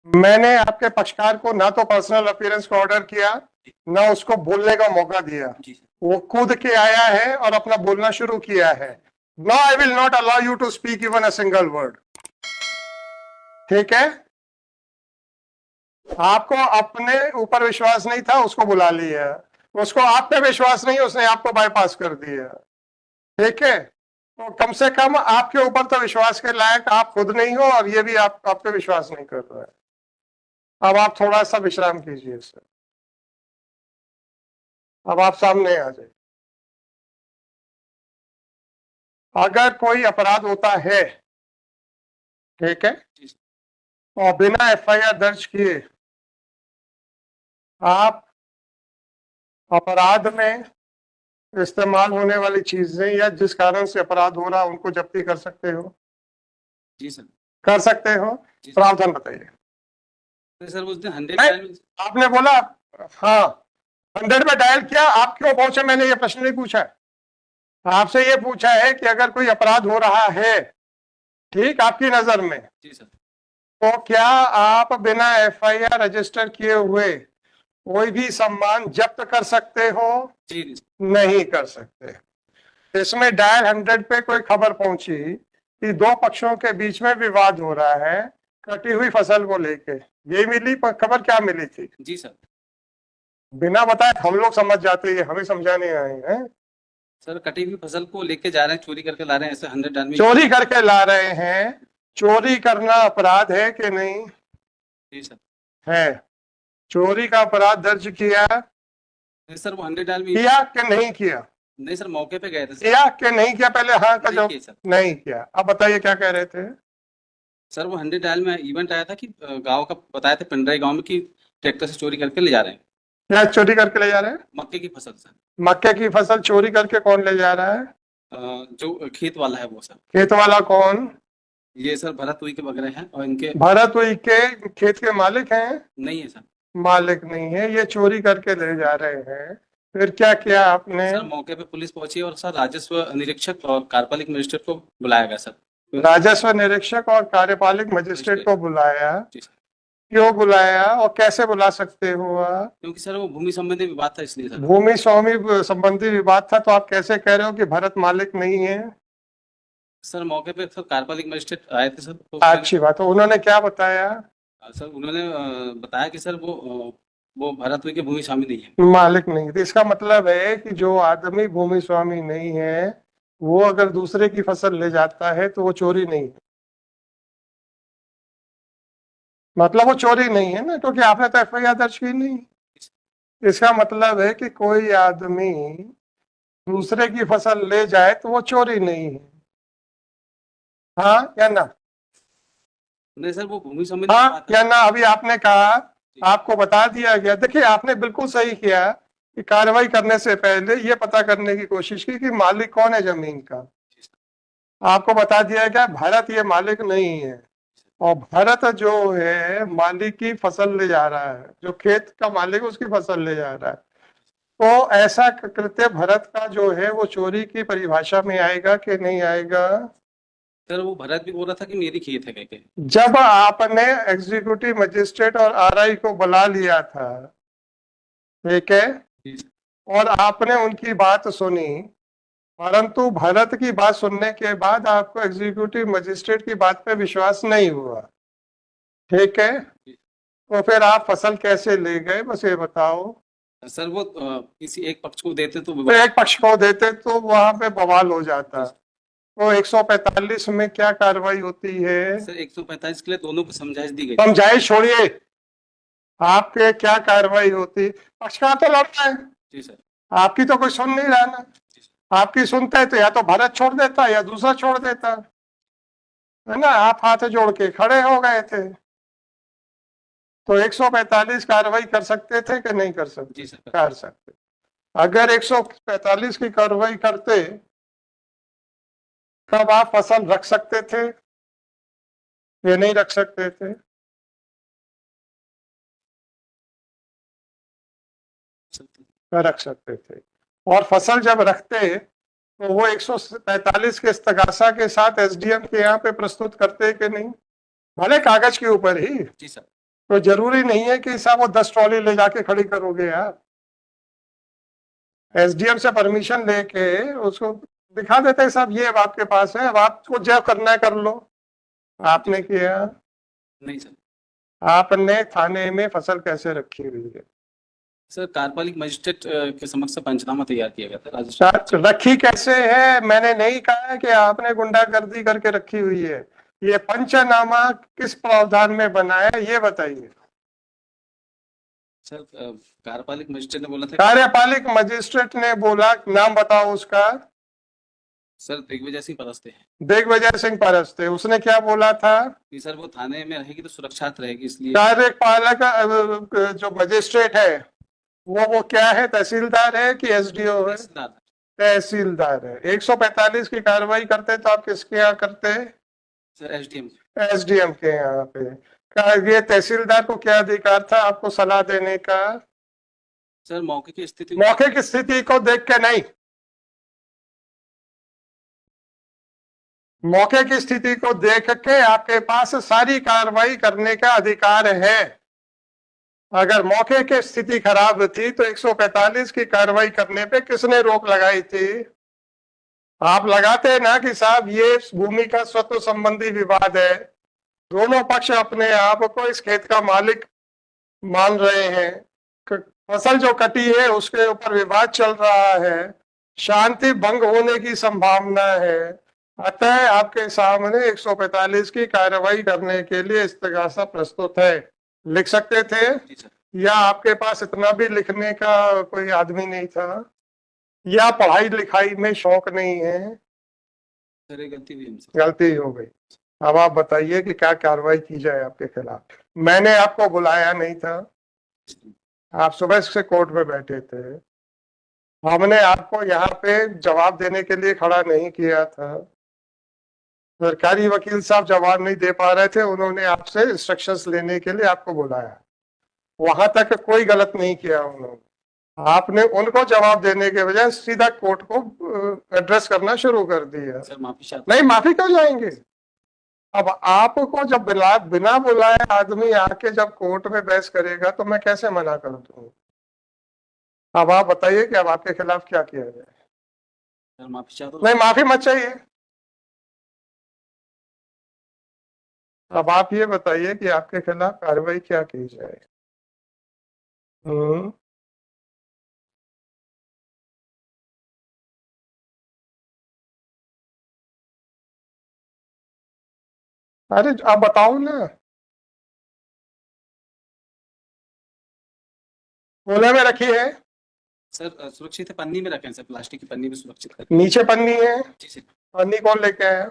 मैंने आपके पक्षकार को ना तो पर्सनल अपीयरेंस का ऑर्डर किया, ना उसको बोलने का मौका दिया। वो कूद के आया है और अपना बोलना शुरू किया है। No, I will not allow you to speak even a single word. ठीक है, आपको अपने ऊपर विश्वास नहीं था, उसको बुला लिया। उसको आप पे विश्वास नहीं, उसने आपको बाईपास कर दिया। ठीक है, तो कम से कम आपके ऊपर तो विश्वास के लायक आप खुद नहीं हो, और ये भी आप पे विश्वास नहीं कर रहा है। अब आप थोड़ा सा विश्राम कीजिए सर। अब आप सामने आ जाइए। अगर कोई अपराध होता है, ठीक है, और बिना एफआईआर दर्ज किए आप अपराध में इस्तेमाल होने वाली चीजें या जिस कारण से अपराध हो रहा उनको जब्ती कर सकते हो। जी सर। कर सकते हो। प्रावधान बताइए। तो सर उस दिन 100 आपने बोला हाँ 100 में डायल किया, आप क्यों पहुंचे, मैंने ये प्रश्न नहीं पूछा है। आपसे ये पूछा है कि अगर कोई अपराध हो रहा है, ठीक, आपकी नजर में, जी सर, तो क्या आप बिना एफआईआर रजिस्टर किए हुए कोई भी सामान जब्त कर सकते हो? जी नहीं कर सकते। इसमें डायल 100 पे कोई खबर पहुंची कि दो पक्षों के बीच में विवाद हो रहा है कटी हुई फसल को लेके, ये मिली खबर, क्या मिली थी? जी सर। बिना बताए हम लोग समझ जाते हैं, हमें समझाने आए हैं। सर कटी हुई फसल को लेके जा रहे हैं, चोरी करके ला रहे हैं, ऐसे 100 आदमी चोरी करके ला रहे हैं। चोरी करना अपराध है कि नहीं? जी सर। है। चोरी का अपराध दर्ज किया नहीं सर, वो 100 आदमी किया कि नहीं किया? नहीं सर, मौके पे गए थे सर। किया कि नहीं किया? पहले हाँ का नहीं जवाब। किए सर। नहीं किया। अब बताइए क्या कह रहे थे? सर वो 100 डायल में इवेंट आया था कि गांव का बताया था, पिंडराई गांव में, कि ट्रैक्टर से चोरी करके ले जा रहे हैं क्या चोरी करके ले जा रहे हैं? मक्के की फसल सर। मक्के की फसल चोरी करके कौन ले जा रहा है? जो खेत वाला है वो सर। खेत वाला कौन? ये सर भरत हुई के वगैरह हैं, और इनके भरत हुई के खेत के मालिक हैं? नहीं है सर। मालिक नहीं है, ये चोरी करके ले जा रहे हैं। फिर क्या किया आपने? सर मौके पे पुलिस पहुंची और सर राजस्व निरीक्षक और कार्यपालिक मजिस्ट्रेट को बुलाया गया सर। राजस्व निरीक्षक और कार्यपालिक मजिस्ट्रेट को बुलाया? जी सर। क्यों बुलाया और कैसे बुला सकते हो आप? क्योंकि सर वो भूमि संबंधी विवाद था, इसलिए सर। भूमि स्वामी संबंधी विवाद था, तो आप कैसे कह रहे हो कि भरत मालिक नहीं है? सर मौके पे सर कार्यपालिक मजिस्ट्रेट आए थे सर, तो अच्छी बात है, उन्होंने क्या बताया? सर उन्होंने बताया कि सर वो भरत हुई के भूमि स्वामी नहीं है। मालिक नहीं, तो इसका मतलब है कि जो आदमी भूमि स्वामी नहीं है वो अगर दूसरे की फसल ले जाता है तो वो चोरी नहीं है। मतलब वो चोरी नहीं है ना, क्योंकि आपने तो एफआईआर दर्ज की नहीं। इसका मतलब है कि कोई आदमी दूसरे की फसल ले जाए तो वो चोरी नहीं है। हाँ या ना? नहीं सर, वो भूमि संबंधी हाँ विवाद या था। ना? अभी आपने कहा, आपको बता दिया गया। देखिए आपने बिल्कुल सही किया कि कार्रवाई करने से पहले ये पता करने की कोशिश की कि मालिक कौन है जमीन का। आपको बता दिया गया भारत ये मालिक नहीं है, और भारत जो है मालिक की फसल ले जा रहा है, जो खेत का मालिक है उसकी फसल ले जा रहा है। तो ऐसा कृत्य भरत का जो है वो चोरी की परिभाषा में आएगा कि नहीं आएगा? सर वो भरत भी बोल रहा था कि मेरी खेत है, कहके। जब आपने एग्जीक्यूटिव मजिस्ट्रेट और आरआई को बुला लिया था, ठीक है, जी सर। और आपने उनकी बात सुनी, परंतु भरत की बात सुनने के बाद आपको एग्जीक्यूटिव मजिस्ट्रेट की बात पे विश्वास नहीं हुआ, ठीक है, तो फिर आप फसल कैसे ले गए, बस ये बताओ। सर वो किसी एक पक्ष को देते तो तो एक पक्ष को देते तो वहां पे बवाल हो जाता। तो 145 में क्या कार्रवाई होती है? सर 145 के लिए दोनों को समझाइश दी गई। समझाइश छोड़िए, आपके क्या कार्रवाई होती? पक्षकार तो लड़ता है, जी सर। आपकी तो कोई सुन नहीं रहा ना। आपकी सुनता है तो या तो भरत छोड़ देता या दूसरा छोड़ देता, है ना? आप हाथ जोड़ के खड़े हो गए थे। तो 145 कार्रवाई कर सकते थे कि नहीं कर सकते? जी सर। कर सकते। अगर 145 की कार्रवाई करते तब आप फसल रख सकते थे या नहीं रख सकते थे? रख सकते थे। और फसल जब रखते तो वो 145 के इस्तगासा के साथ एसडीएम के यहाँ पे प्रस्तुत करते कि नहीं? भले कागज के ऊपर ही। जी सर। तो जरूरी नहीं है कि साहब वो 10 ट्रॉली ले जाके खड़ी करोगे यार। एसडीएम से परमिशन लेके उसको दिखा देते हैं साहब ये अब आपके पास है, अब आपको जो करना है कर लो। आपने किया? नहीं सर। आपने थाने में फसल कैसे रखी हुई है? सर कार्यपालिक मजिस्ट्रेट के समक्ष पंचनामा तैयार किया गया था राजस्थान। रखी कैसे है? मैंने नहीं कहा है कि आपने गुंडागर्दी करके रखी हुई है। ये पंचनामा किस प्रावधान में बना है ये बताइए। सर कार्यपालिक मजिस्ट्रेट ने बोला था कार्यपालिक मजिस्ट्रेट ने बोला, नाम बताओ उसका। सर दिग्विजय सिंह परस्ते हैं दिग्विजय सिंह परस्ते, उसने क्या बोला था? कि सर वो थाने में रहेगी तो सुरक्षित रहेगी, इसलिए। कार्यपालक जो मजिस्ट्रेट है वो क्या है, तहसीलदार है कि एसडीओ है? तहसीलदार। तहसीलदार है। 145 की कार्रवाई करते तो आप किसके यहाँ करते? Sir SDM. एसडीएम के यहाँ पे। ये तहसीलदार को क्या अधिकार था आपको सलाह देने का? सर मौके की स्थिति मौके की स्थिति को देख के नहीं, मौके की स्थिति को देख के आपके पास सारी कार्रवाई करने का अधिकार है। अगर मौके की स्थिति खराब थी तो 145 की कार्रवाई करने पे किसने रोक लगाई थी? आप लगाते ना कि साहब ये भूमि का स्वत्व संबंधी विवाद है, दोनों पक्ष अपने आप को इस खेत का मालिक मान रहे हैं, फसल जो कटी है उसके ऊपर विवाद चल रहा है, शांति भंग होने की संभावना है, अतः आपके सामने 145 की कार्रवाई करने के लिए इस्तगासा प्रस्तुत है। लिख सकते थे? जी सर। या आपके पास इतना भी लिखने का कोई आदमी नहीं था, या पढ़ाई लिखाई में शौक नहीं है? सर ये गलती हुई हमसे। गलती हो गई। अब आप बताइए कि क्या कार्रवाई की जाए आपके खिलाफ। मैंने आपको बुलाया नहीं था, आप सुबह से कोर्ट में बैठे थे, हमने आपको यहाँ पे जवाब देने के लिए खड़ा नहीं किया था। सरकारी वकील साहब जवाब नहीं दे पा रहे थे, उन्होंने आपसे इंस्ट्रक्शंस लेने के लिए आपको बुलाया। वहां तक कोई गलत नहीं किया उन्होंने, आपने उनको जवाब देने के बजाय सीधा कोर्ट को एड्रेस करना शुरू कर दिया। सर माफी चाहता नहीं, माफी क्यों जाएंगे? अब आपको जब बिना बुलाए आदमी आके जब कोर्ट में बहस करेगा तो मैं कैसे मना कर दूं? अब आप बताइए कि अब आपके खिलाफ क्या किया जाए। सर माफी चाहता हूँ। नहीं, माफी मत चाहिए। अब आप ये बताइए कि आपके खिलाफ कार्रवाई क्या की जाए। हम्म अरे आप बताओ ना। ओले में रखी है? सर सुरक्षित है, पन्नी में रखें सर, प्लास्टिक की पन्नी में सुरक्षित रखें। नीचे पन्नी है? जी सर। पन्नी कौन लेके आया?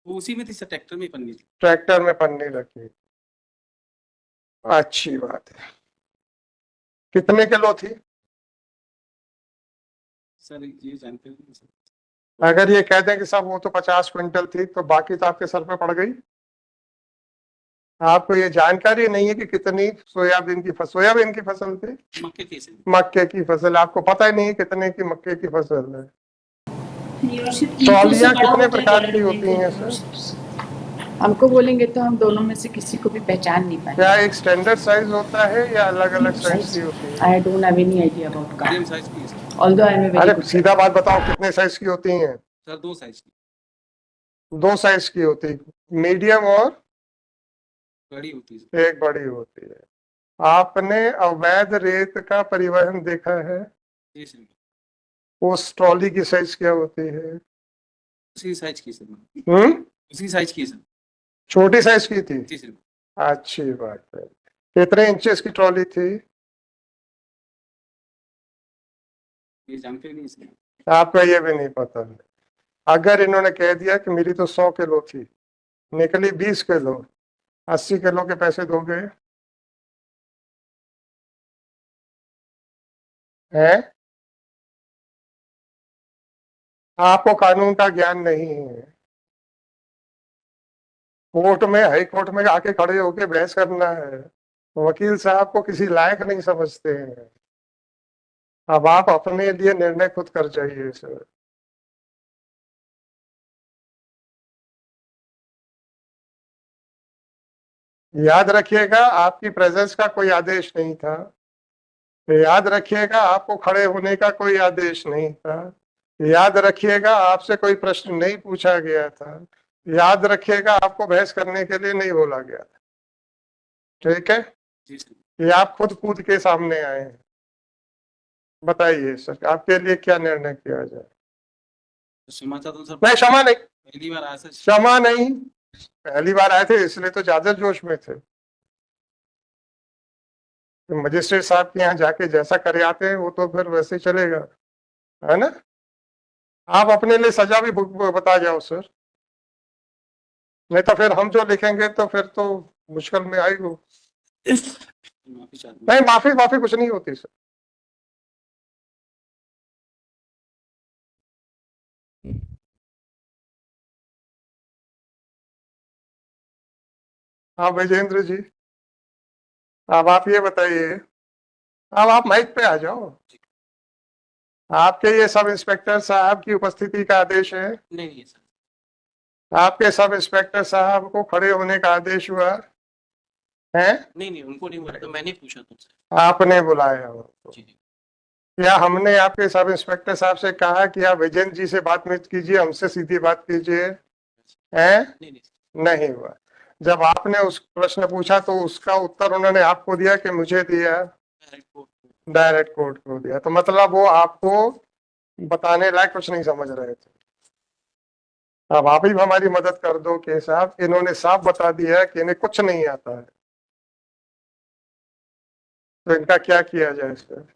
वो उसी में थी सर, ट्रैक्टर में ही पन्नी थी। ट्रैक्टर में पन्नी रखी, अच्छी बात है। कितने किलो थी? सर ये जानकारी नहीं सर। अगर ये कह दें कि साहब वो तो 50 क्विंटल थी तो बाकी तो आपके सर पे पड़ गई। आपको ये जानकारी नहीं है कि कितनी सोयाबीन की फसल थी? मक्के की सर। मक्के की फसल, आपको पता ही नहीं है कितने की मक्के की फसल है। ट्रॉलियाँ ट्रॉलियाँ कितने प्रकार की होती हैं सर? हमको बोलेंगे तो हम दोनों में से किसी को भी पहचान नहीं पाएंगे। क्या एक स्टैंडर्ड साइज होता है या अलग अलग साइज की होती है? I don't have any idea about car, medium size की है sir. Although I am a very अरे गुड। सीधा बात बताओ, कितने साइज की होती हैं? सर 2 साइज की। 2 साइज की होती, मीडियम और बड़ी होती है सर। एक बड़ी होती है। आपने अवैध रेत का परिवहन देखा है? जी सर। उस ट्रॉली की साइज क्या होती है? उसी साइज की सर। हम्म उसी साइज की है सर। छोटी साइज की थी? जी सर। अच्छी बात है। कितने इंचेस की ट्रॉली थी? ये जानकारी नहीं सर। आपको ये भी नहीं पता? अगर इन्होंने कह दिया कि मेरी तो 100 किलो थी, निकली 20 किलो, 80 किलो के पैसे दोगे? हैं? आपको कानून का ज्ञान नहीं है। कोर्ट में, हाई कोर्ट में आके खड़े होके बहस करना है, वकील साहब को किसी लायक नहीं समझते हैं। अब आप अपने लिए निर्णय खुद कर जाइए सर। याद रखिएगा आपकी प्रेजेंस का कोई आदेश नहीं था। याद रखिएगा आपको खड़े होने का कोई आदेश नहीं था। याद रखिएगा आपसे कोई प्रश्न नहीं पूछा गया था। याद रखिएगा आपको बहस करने के लिए नहीं बोला गया था। ठीक है, जी सर। ये आप खुद कूद के सामने आए हैं। बताइए सर, आपके लिए क्या निर्णय किया जाए? तो क्षमा चाहता हूँ सर, नहीं, क्षमा नहीं, पहली बार आया सर। क्षमा नहीं। पहली बार आए थे इसलिए तो ज्यादा जोश में थे। तो मजिस्ट्रेट साहब के यहाँ जाके जैसा करे आते हैं वो तो फिर वैसे ही चलेगा, है ना? आप अपने लिए सजा भी बता जाओ सर, नहीं तो फिर हम जो लिखेंगे तो फिर तो मुश्किल में आएगी। माफी चाहता हूँ। नहीं, माफी माफी कुछ नहीं होती सर। हाँ विजेंद्र जी, अब आप ये बताइए, अब आप माइक पे आ जाओ। आपके ये सब इंस्पेक्टर साहब की उपस्थिति का आदेश है? नहीं सर। आपके सब इंस्पेक्टर साहब को खड़े होने का आदेश हुआ है? नहीं उनको नहीं बोला, तो मैंने पूछा तुमसे। आपने बुलाया हो? जी जी। क्या हमने आपके सब इंस्पेक्टर साहब से कहा कि आप विजेंद्र जी से बात मत कीजिए, हमसे सीधी बात कीजिए? हैं? नहीं नहीं हुआ। जब आपने उस प्रश्न पूछा तो उसका उत्तर उन्होंने आपको दिया कि मुझे दिया? डायरेक्ट कोर्ट को दिया। तो मतलब वो आपको बताने लायक कुछ नहीं समझ रहे थे। अब आप ही हमारी मदद कर दो कि साहब इन्होंने साफ बता दिया है कि इन्हें कुछ नहीं आता है, तो इनका क्या किया जाए इस पर?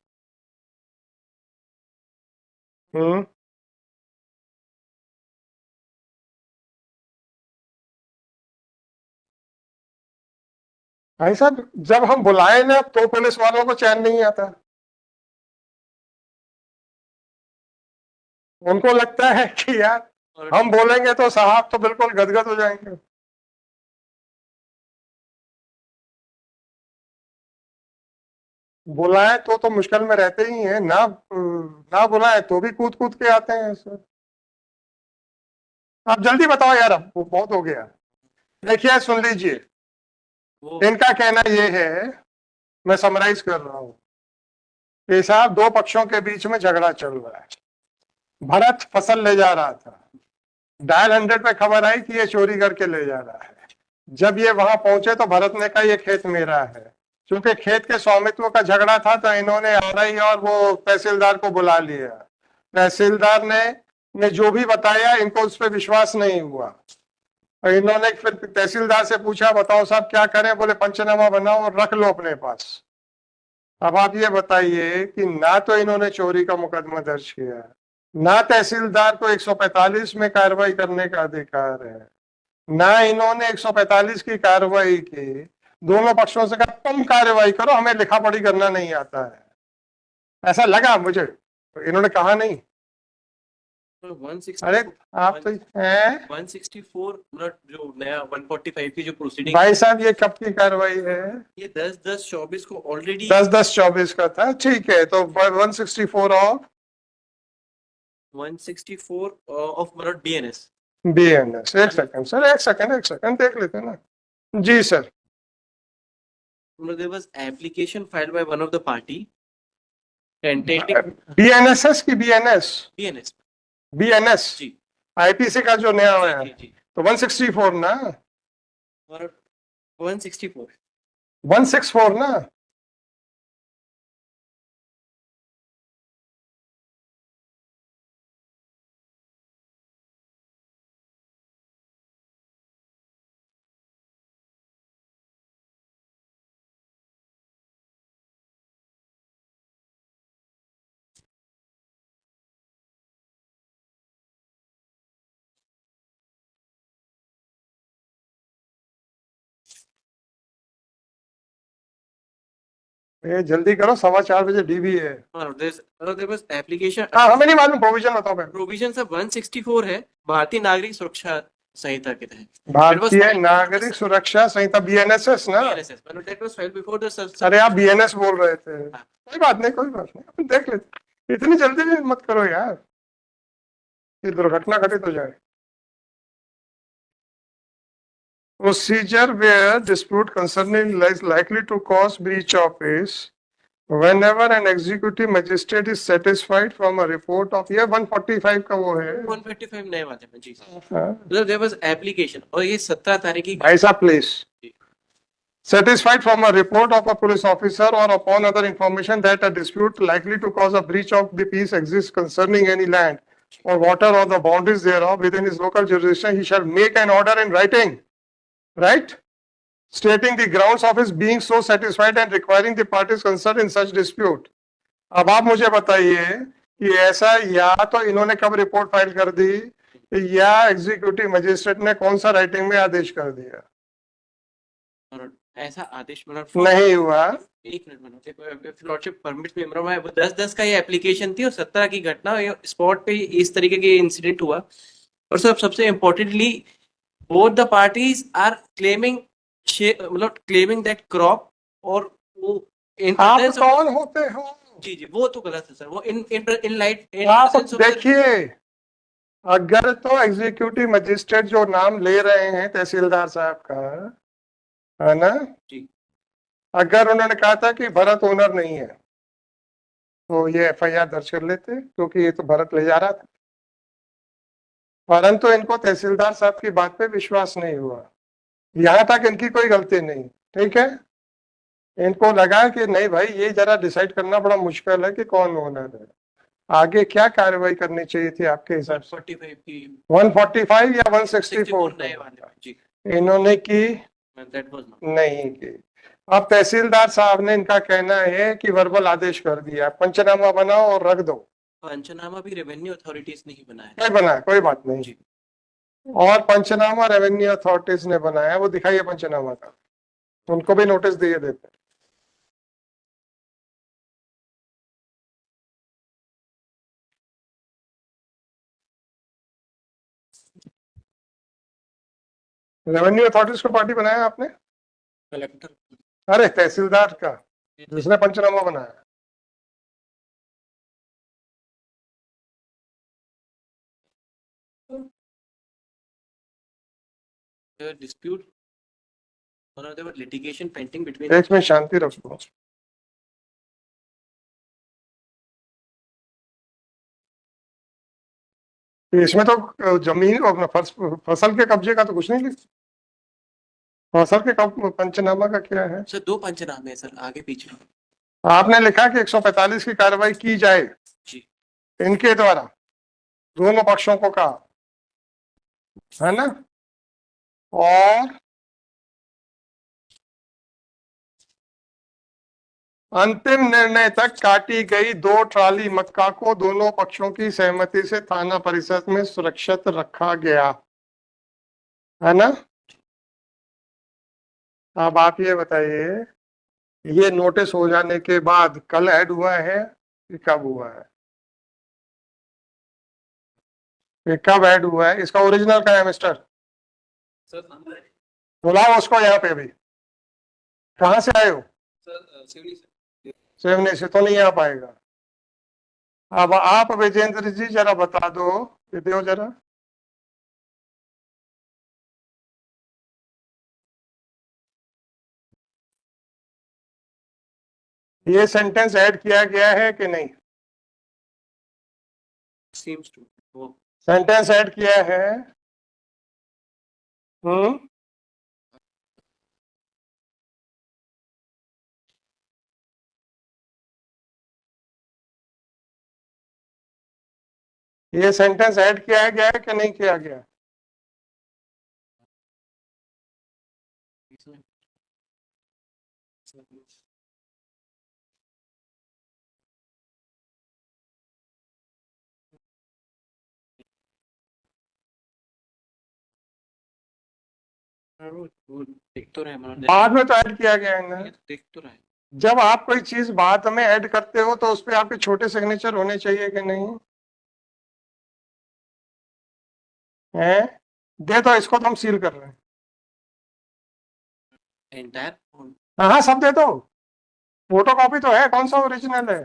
भाई साहब, जब हम बुलाए ना तो पुलिस वालों को चैन नहीं आता। उनको लगता है कि यार हम बोलेंगे तो साहब तो बिल्कुल गदगद हो जाएंगे। बुलाए तो मुश्किल में रहते ही हैं ना, ना बुलाए तो भी कूद कूद के आते हैं सर। आप जल्दी बताओ यार, अब वो बहुत हो गया। देखिए सुन लीजिए, इनका कहना ये है, मैं समराइज कर रहा हूँ कि साहब दो पक्षों के बीच में झगड़ा चल रहा है। भरत फसल ले जा रहा था, डायल 100 पे खबर आई कि ये चोरी करके ले जा रहा है। जब ये वहां पहुंचे तो भरत ने कहा ये खेत मेरा है। क्योंकि खेत के स्वामित्व का झगड़ा था तो इन्होंने आरआई और वो तहसीलदार को बुला लिया। तहसीलदार ने जो भी बताया इनको उस पर विश्वास नहीं हुआ, और इन्होंने फिर तहसीलदार से पूछा बताओ साहब क्या करें? बोले पंचनामा बनाओ और रख लो अपने पास। अब आप ये बताइए कि ना तो इन्होंने चोरी का मुकदमा दर्ज किया, ना तहसीलदार को 145 में कार्रवाई करने का अधिकार है, ना इन्होंने 145 की कार्रवाई की। दोनों पक्षों से कहा तुम कार्रवाई करो, हमें लिखा पढ़ी करना नहीं आता है। ऐसा लगा मुझे, तो इन्होंने कहा नहीं। 160 अरे आप तो हैं 164 मतलब जो नया 145 की जो प्रोसीडिंग। भाई साहब, ये कब की कार्रवाई है? ये 10/10/24 को ऑलरेडी 10/10/24 का था, ठीक है। तो 164 ऑफ 164 ऑफ मतलब बीएनएस। बीएनएस। एक सेकंड सर, एक सेकंड देख लेते हैं ना। जी sir. There was application filed by one of the party tentative BNSS की बीएनएस BNS बीएनएस जी आईपीसी का जो नया आया है, जी तो 164 ना, और 164 164 ना। ये जल्दी करो, 4:15 डीबी है। there was application हाँ हमें नहीं मालूम, प्रोविजन बताओ पहले। प्रोविजन सब 164 है भारतीय नागरिक सुरक्षा संहिता के तहत। भारतीय नागरिक सुरक्षा संहिता बीएनएसएस ना। BNSS but that was filed before the अरे आप बीएनएस बोल रहे थे, कोई बात नहीं कोई बात नहीं, अपन देख लेते। इतनी जल्दी भी मत करो यार, ये दुर्घटना घटित हो जाए। procedure where dispute concerning is likely to cause breach of is whenever an executive magistrate is satisfied from a report of ये 145 का वो है 155 नए वाले में जी सर हाँ, मतलब देयर वाज एप्लीकेशन और ये 17 तारीख की भाई साहब please satisfied from a report of a police officer or upon other information that a dispute likely to cause a breach of the peace exists concerning any land or water or the boundaries thereof within his local jurisdiction, he shall make an order in writing, right? Stating the grounds of his being so satisfied and requiring the parties concerned in such dispute. अब आप मुझे बताइए कि ऐसा या तो इन्होंने कब रिपोर्ट फाइल कर दी या एग्जीक्यूटिव मजिस्ट्रेट ने कौन सा राइटिंग में आदेश कर दिया? और ऐसा आदेश मतलब नहीं हुआ। एक मिनट लॉर्डशिप परमिट में मैं 10-10 का ये एप्लीकेशन थी और 17 की घटना स्पॉट पे इस तरीके के इंसिडेंट हुआ और सबसे importantly both the parties are claiming मतलब क्लेमिंग दैट क्रॉप और वो आप कौन होते हो? जी जी वो तो गलत है सर वो इन लाइट आप देखिए अगर तो एग्जीक्यूटिव मजिस्ट्रेट जो नाम ले रहे हैं तहसीलदार साहब का है ना जी अगर उन्होंने कहा था कि भरत ओनर नहीं है तो ये एफआईआर दर्ज कर लेते क्योंकि ये तो भरत ले जा रहा था परंतु इनको तहसीलदार साहब की बात पे विश्वास नहीं हुआ यहाँ तक इनकी कोई गलती नहीं ठीक है इनको लगा कि नहीं भाई ये जरा डिसाइड करना बड़ा मुश्किल है कि कौन ओनर है आगे क्या कार्रवाई करनी चाहिए थी आपके हिसाब से 45 की 145 या 164 नए वाले जी इन्होंने की दैट वाज नहीं की अब तहसीलदार साहब ने इनका कहना है कि वर्बल आदेश कर दिया पंचनामा बनाओ और रख दो पंचनामा भी रेवेन्यू अथॉरिटीज ने ही बनाया नहीं बनाया कोई बात नहीं जी और पंचनामा रेवेन्यू अथॉरिटीज ने बनाया वो दिखाइए पंचनामा का उनको भी नोटिस दिए देते रेवेन्यू अथॉरिटीज को पार्टी बनाया आपने कलेक्टर अरे तहसीलदार का जिसने पंचनामा बनाया dispute or there were litigation pending between देश में शांति रखो इसमें तो जमीन और फसल के कब्जे का तो कुछ नहीं लिखा फसल के पंचनामा का क्या है सर 2 पंचनामे हैं सर आगे पीछे आपने लिखा कि 145 की कार्रवाई की जाए जी इनके द्वारा दोनों पक्षों को कहा है ना और अंतिम निर्णय तक काटी गई 2 ट्राली मक्का को दोनों पक्षों की सहमति से थाना परिषद में सुरक्षित रखा गया है ना अब आप ये बताइए ये नोटिस हो जाने के बाद कल ऐड हुआ है कि कब हुआ है ये कब ऐड हुआ है इसका ओरिजिनल क्या है मिस्टर सर बुलाओ उसको यहाँ पे भी कहाँ से आए हो सर सिवनी से सेवने से तो नहीं आ पाएगा अब आप विजेंद्र जी जरा बता दो ये दो जरा ये सेंटेंस ऐड किया गया है कि नहीं seems to वो सेंटेंस ऐड किया है ये सेंटेंस ऐड किया गया है कि नहीं किया गया वो देख तो रहे हैं बाद में तो ऐड किया गया है ना देख तो रहे हैं जब आप कोई चीज बाद में ऐड करते हो तो उस पे आपके छोटे सिग्नेचर होने चाहिए कि नहीं हैं दे दो इसको तो हम सील कर रहे हैं एंटायर हाँ सब दे दो फोटो कॉपी तो है कौन सा ओरिजिनल है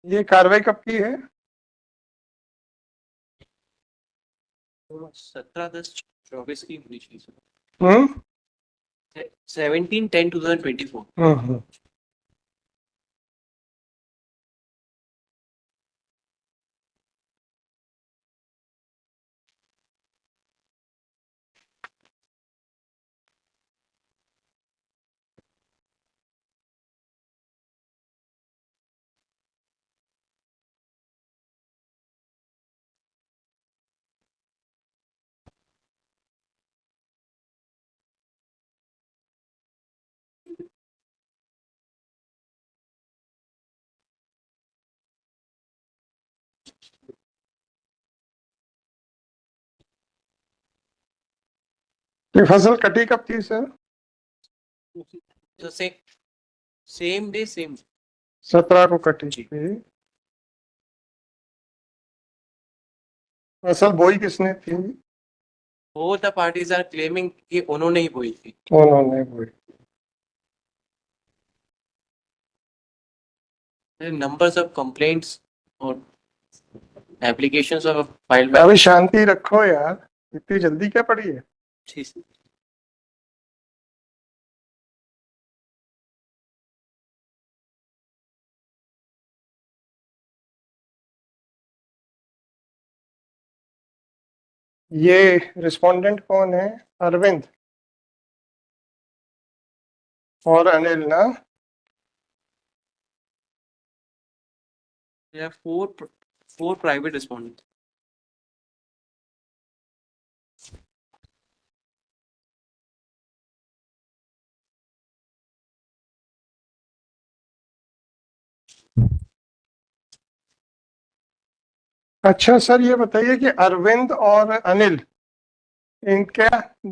ये कार्रवाई कब की है? 17/10/24 की होनी चाहिए सर। हम्म 17/10/2024। हम्म। ये फसल कटी कब थी सर? तो सेम डे सेम। 17 को कटी थी। फसल बोई किसने थी? Both the parties are claiming कि उन्होंने ही बोई थी। उन्होंने बोई। नंबर्स ऑफ कंप्लेंट्स और एप्लीकेशंस ऑफ फाइल्ड बाय। अभी शांति रखो यार, इतनी जल्दी क्या पड़ी है? जी सर। ये रिस्पोंडेंट कौन है? अरविंद और अनिल ना? There are four private respondents. अच्छा सर, ये बताइए कि अरविंद और अनिल, इनका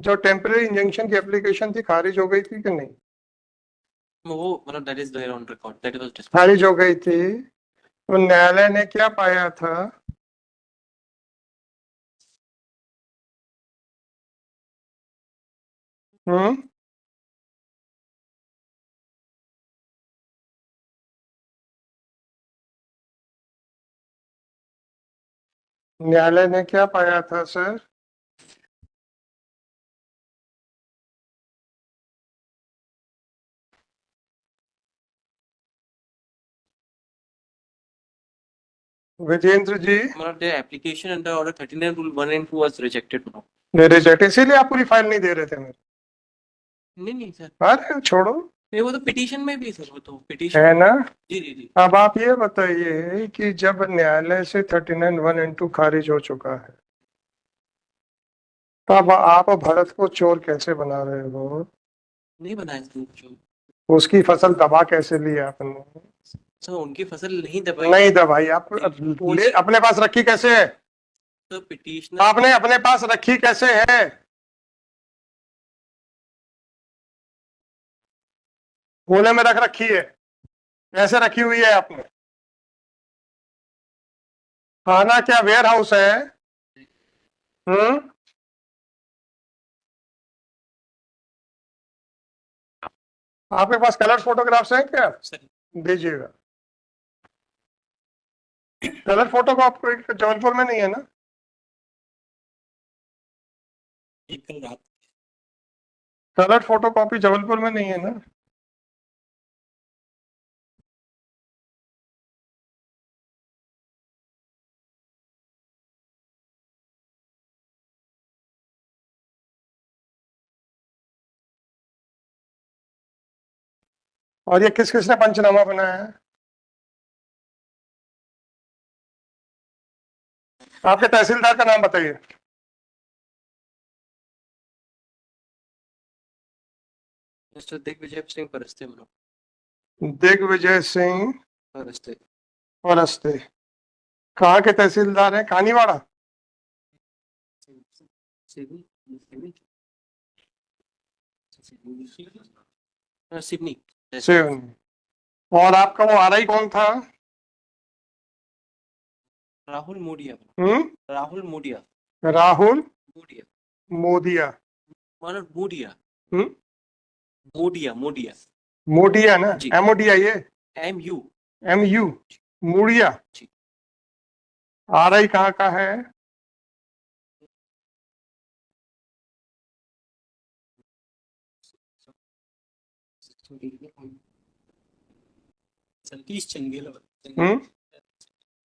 जो टेम्पररी इंजंक्शन की एप्लीकेशन थी खारिज हो गई थी कि नहीं? वो मतलब that is there on record. That was dismissed. खारिज हो गई थी, तो न्यायालय ने क्या पाया था? हम्म न्यायालय ने क्या पाया था सर? विजेंद्र जी, मतलब their application under order 39 rule 1 and 2 was rejected now. They reject, इसीलिए आप पूरी फाइल नहीं दे रहे थे मेरे? नहीं सर, अरे छोड़ो, नहीं वो तो पिटीशन में भी है सर, वो तो पिटीशन। है ना? जी जी जी। अब आप ये बताइए कि जब न्यायालय से 39(1) and 2 खारिज हो चुका है, तब आप भरत को चोर कैसे बना रहे हो? नहीं बनाया सर जो। उसकी फसल दबा कैसे ली आपने? सर उनकी फसल नहीं दबाई। नहीं दबाई, आप ले अपने पास रखी कैसे है? तो पिटीशनर आपने अपने पास रखी कैसे है? कोने में रख रखी है? कैसे रखी हुई है आपने? खाना क्या वेयर हाउस है? हम्म आपके पास कलर फोटोग्राफ्स हैं क्या? सर दीजिएगा। कलर फोटो को आपको जबलपुर में नहीं है ना? कल रात कलर फोटो कॉपी जबलपुर में नहीं है ना? और ये किस किसने पंचनामा बनाया है? आपके तहसीलदार का नाम बताइए। मिस्टर दिग्विजय सिंह परस्ते बनो। दिग्विजय सिंह परस्ते। परस्ते कहाँ के तहसीलदार हैं? कानीवाड़ा? सिडनी। सिवनी। और आपका वो आरआई कौन था? राहुल मोडिया। राहुल मोडिया। राहुल मोडिया। मोदिया। मतलब मोडिया। हम्म मोडिया मोडिया। मोडिया ना? जी। एमओडीआई है? MU। MU मूड़िया। जी। आरआई कहाँ का है? सतीश चंगेला। हम्म,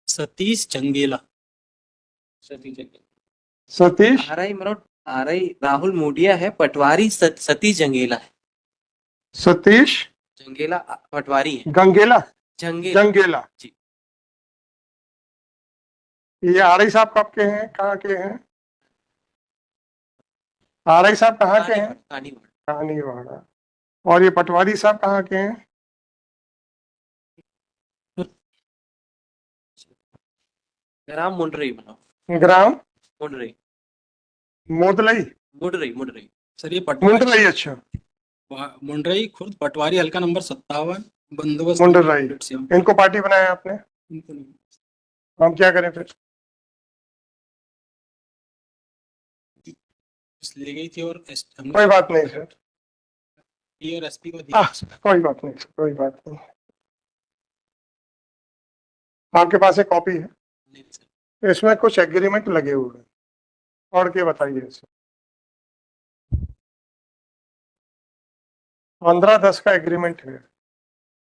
सतीश चंगेला। सतीश आरआई मनोज, आरआई राहुल मोडिया है, पटवारी सतीश जंगेला है। सतीश जंगेला पटवारी है। गंगेला जंगेला। जंगेला। जी। ये आरआई साहब कब के हैं, कहाँ के हैं? आरआई साहब कहाँ के हैं? कानीवाड़। कहानीवाड़ा। और ये पटवारी साहब कहाँ के हैं? राम मुंडरई मनोज। ग्राम मुंडरई। मोदलई। मुंडरई। सर ये पटवारी मुंडलई, अच्छा। मुंडरई खुर्द पटवारी हल्का नंबर 57 बंदोबस्त मुंडरई। से हम- इनको पार्टी बनाया आपने, इनको नहीं। हम क्या करें फिर? ले गई थी और हमने कोई बात नहीं सर, डी और एसपी को दिया। कोई बात नहीं सर, कोई बात नहीं। आपके पास एक कॉपी है, नहीं सर। इसमें कुछ एग्रीमेंट लगे हुए हैं, और क्या बताइए इसे? 15/10 का एग्रीमेंट है,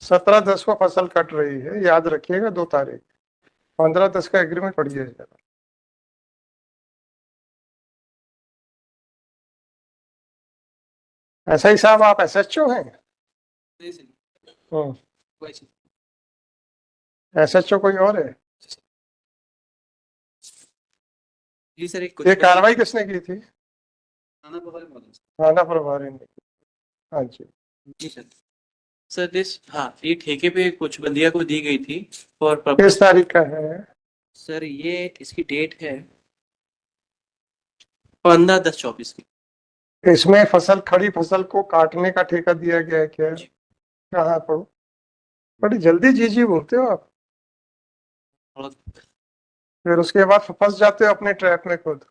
17/10 को फसल कट रही है, याद रखिएगा 2 तारीख। 15/10 का एग्रीमेंट पढ़िए जरा। ऐसा ही साहब, आप एसएचओ हैं? नहीं सर। कोई चीज़। एसएचओ कोई और है? जी सर, एक ये कार्रवाई किसने की थी? थाना प्रभारी महोदय। थाना प्रभारी ने की। हाँ जी। जी सर। सर दिस, हाँ, ये ठेके पे कुछ बंदिया को दी गई थी और किस तारीख का है? सर ये इसकी डेट है 15/10/24 की। इसमें फसल, खड़ी फसल को काटने का ठेका दिया गया है क्या? जी। कहाँ पर? बड़ी जल्दी जी जी बोलते हो आप, और फिर उसके बाद फंस जाते हो अपने ट्रैप में खुद।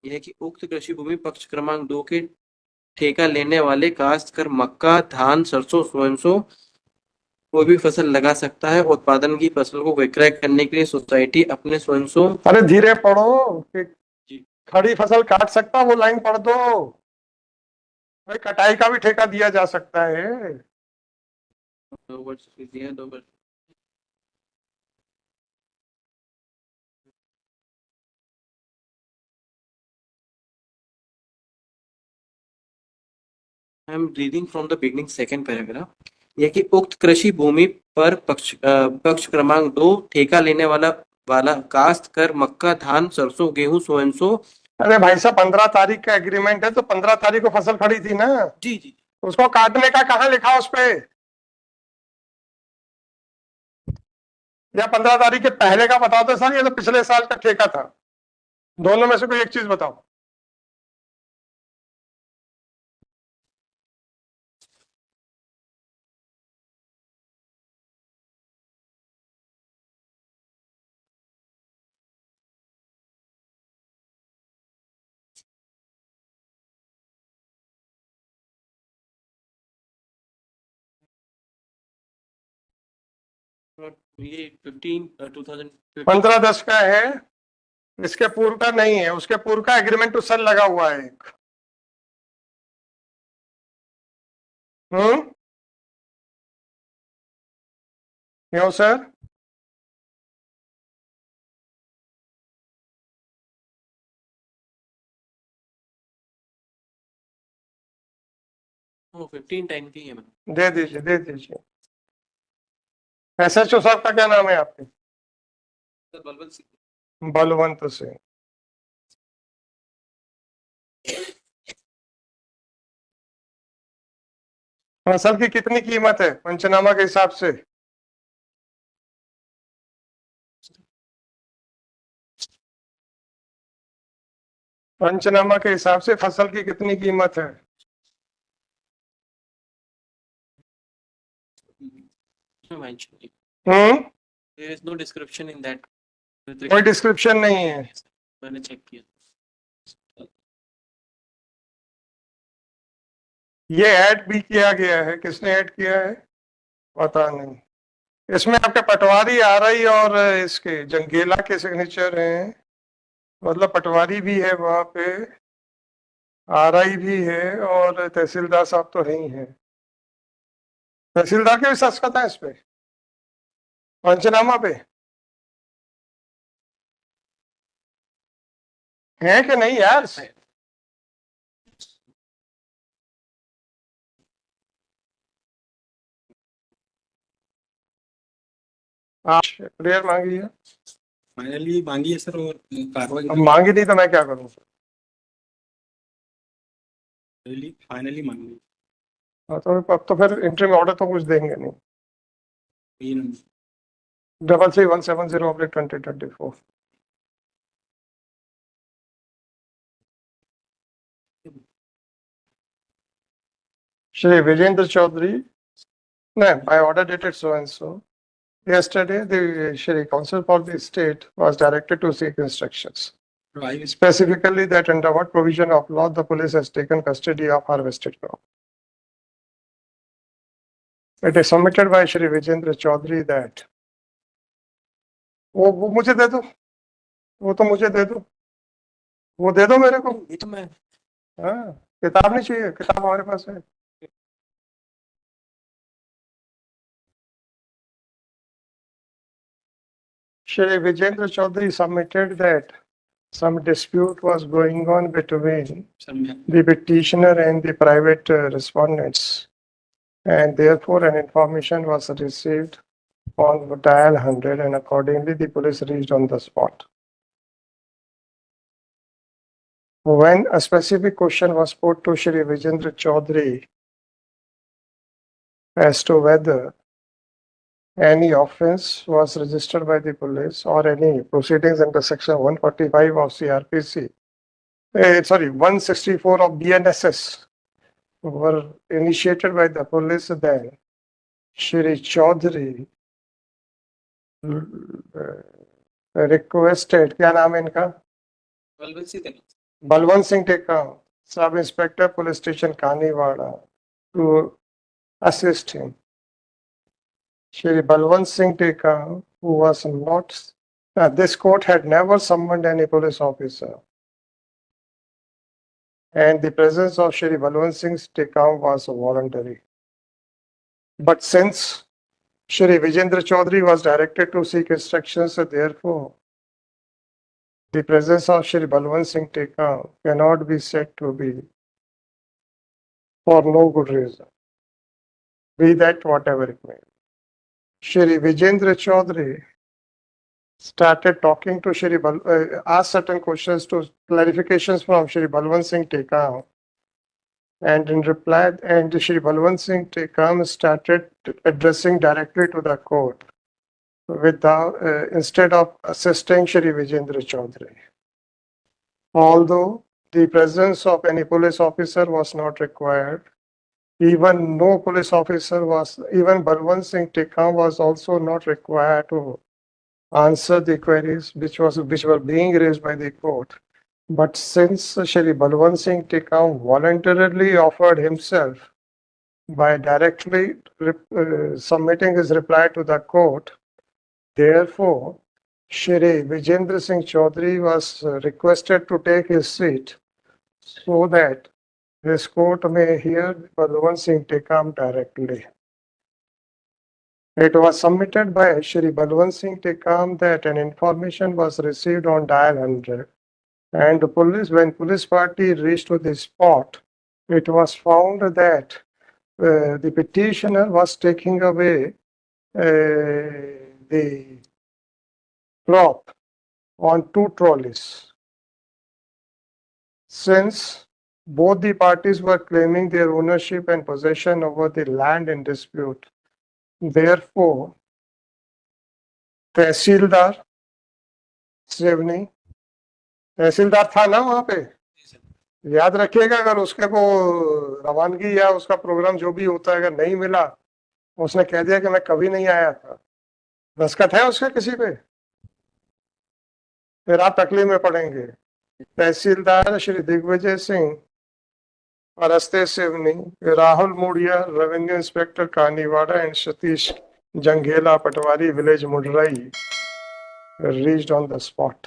यह है कि उक्त कृषि भूमि पक्ष क्रमांक 2 के ठेका लेने वाले काश्तकार मक्का, धान, सरसों, सोयाबीन कोई भी फसल लगा सकता है। उत्पादन की फसल को विक्रय करने के लिए सोसाइटी अपने सोयाबीन अरे धीरे पढ़ो कि जी। खड़ी फसल काट सकता, वो लाइन पढ़ दो भाई। कटाई का भी ठेका दिया जा सकता है। 2 वर्ष दिया, 2 वर्ष। I am reading from the beginning second paragraph. यह कि उक्त कृषि भूमि पर पक्ष क्रमांक 2 ठेका लेने वाला काश्त कर मक्का, धान, सरसों, गेहूं, सोयाबीन। अरे भाई साहब, 15 तारीख का एग्रीमेंट है, तो 15 तारीख को फसल खड़ी थी ना, जी जी। उसको काटने का कहाँ लिखा उस पे? या 15 तारीख के पहले का बताओ तो सर, ये तो पिछले साल का ठेका था। दोनों में से कोई एक चीज बताओ। ये 2015 15/10 का है, इसके पूर्व का नहीं है, उसके पूर्व का एग्रीमेंट तो सर लगा हुआ है एक। हम्म, क्यों सर? वो 15 टाइम की है मैम। दे दीजिए, दे दीजिए। एसएचओ साहब का क्या नाम है आपके? सर बलवंत सिंह। बलवंत सिंह। फसल की कितनी कीमत है पंचनामा के हिसाब से? पंचनामा के हिसाब से फसल की कितनी कीमत है? हम्म, There is no description in that. कोई डिस्क्रिप्शन नहीं है। मैंने चेक किया। ये ऐड भी किया गया है, किसने ऐड किया है पता नहीं। इसमें आपके पटवारी आरआई और इसके जंगेला के सिग्नेचर हैं, मतलब पटवारी भी है वहां पे, आरआई भी है, और तहसीलदार साहब तो है ही है। तहसीलदार के भी दस्तखत है इस पे पंचनामा पे, है कि नहीं यार? आप क्लियर मांगी है? फाइनली मांगी है सर, और कार्रवाई अब मांगी नहीं तो मैं क्या करूं? फाइनली मांगी है। हाँ, तो अब तो फिर इंटरिम ऑर्डर तो कुछ देंगे नहीं। ये number 33170/2024। Shri Vijendra Chaudhary, no, by order dated so and so. Yesterday, the Shri Council for the State was directed to seek instructions. I Specifically, that under what provision of law the police has taken custody of harvested crop. It is submitted by Shri Vijendra Chaudhary that वो मुझे दे दो, वो तो मुझे दे दो, वो दे दो मेरे को। ये तो मैं हाँ, किताब नहीं चाहिए, किताब हमारे पास है। Shri Vijendra Chaudhary submitted that some dispute was going on between sir मैं the petitioner and the private respondents, and therefore an information was received on dial 100, and accordingly the police reached on the spot. When a specific question was put to Shri Vijendra Chaudhary as to whether any offense was registered by the police or any proceedings under section 145 of CRPC, 164 of BNSS were initiated by the police, then Shri Chaudhary requested, क्या नाम है इनका? Balwant Singh Tekam, sub inspector police station Kaniwada, to assist him. Shri Balwant Singh Tekam, who was not, this court had never summoned any police officer, and the presence of Shri Balwant Singh Tekam was voluntary. But since Shri Vijendra Chaudhary was directed to seek instructions, therefore, the presence of Shri Balwant Singh Tekam cannot be said to be for no good reason, be that whatever it may be. Shri Vijendra Chaudhary started talking to asked certain questions to clarifications from Shri Balwant Singh Tekam, and in reply, and Shri Balwant Singh Tekam started addressing directly to the court without, instead of assisting Shri Vijendra Chaudhary. Although the presence of any police officer was not required, even Balwant Singh Tekam was also not required to answer the queries which were being raised by the court. But since Shri Balwant Singh Tekam voluntarily offered himself by directly submitting his reply to the court, therefore Shri Vijendra Singh Chaudhary was requested to take his seat so that this court may hear Balwant Singh Tekam directly. It was submitted by Shri Balwant Singh Tekam that an information was received on dial 100, and when police party reached to the spot, it was found that the petitioner was taking away the crop on 2 trolleys. Since both the parties were claiming their ownership and possession over the land in dispute, therefore, तहसीलदार सिवनी, तहसीलदार था ना वहां पे, याद रखिएगा, अगर उसके को रवानगी या उसका प्रोग्राम जो भी होता है अगर नहीं मिला, उसने कह दिया कि मैं कभी नहीं आया था, दस्तखत है उसके किसी पे, फिर आप तकलीफ में पड़ेंगे। तहसीलदार Shri Digvijay Singh Araste Sivni, Rahul Mudia, Revenue Inspector Kaniwada and Satish Janghela Patwari, Village Mudrai, reached on the spot.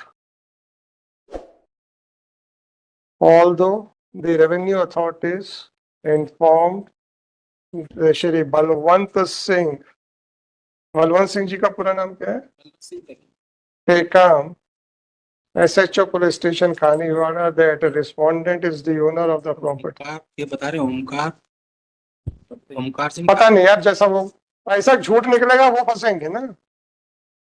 Although the revenue authorities informed Shri Balwant Singh जी का पूरा नाम क्या है? Tekam, SHO Police Station Kaniwada, that a respondent is the owner of the property. Omkar, ये बता रहे हैं ओमकार सिंह। पता नहीं यार, जैसा वो ऐसा झूठ निकलेगा वो फंसेंगे ना।